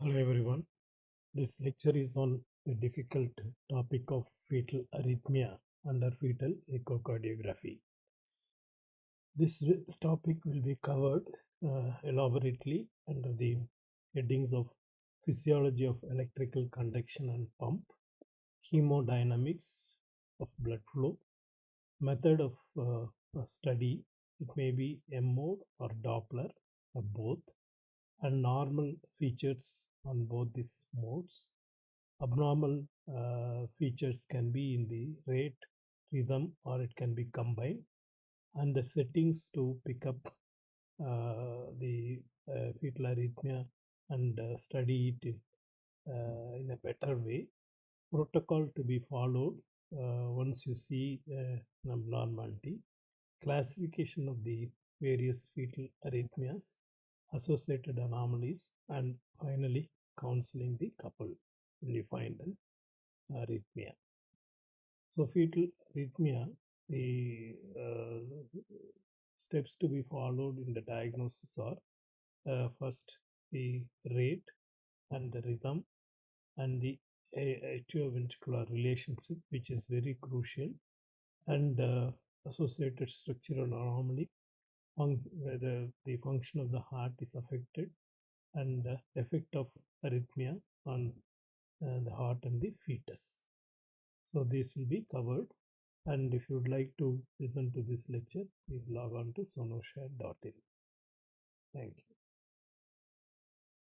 Hello everyone. This lecture is on the difficult topic of fetal arrhythmia under fetal echocardiography. This topic will be covered elaborately under the headings of physiology of electrical conduction and pump, hemodynamics of blood flow, method of study. It may be M mode or Doppler or both, and normal features on both these modes. Abnormal features can be in the rate, rhythm, or it can be combined, and the settings to pick up the fetal arrhythmia and study it in a better way. Protocol to be followed once you see an abnormality. Classification of the various fetal arrhythmias, associated anomalies, and finally counseling the couple when you find an arrhythmia. So fetal arrhythmia, the steps to be followed in the diagnosis are first the rate and the rhythm and the atrioventricular relationship, which is very crucial, and associated structural anomaly, whether the function of the heart is affected, and the effect of arrhythmia on the heart and the fetus. So this will be covered, and if you would like to listen to this lecture, please log on to sonoshare.in. Thank you.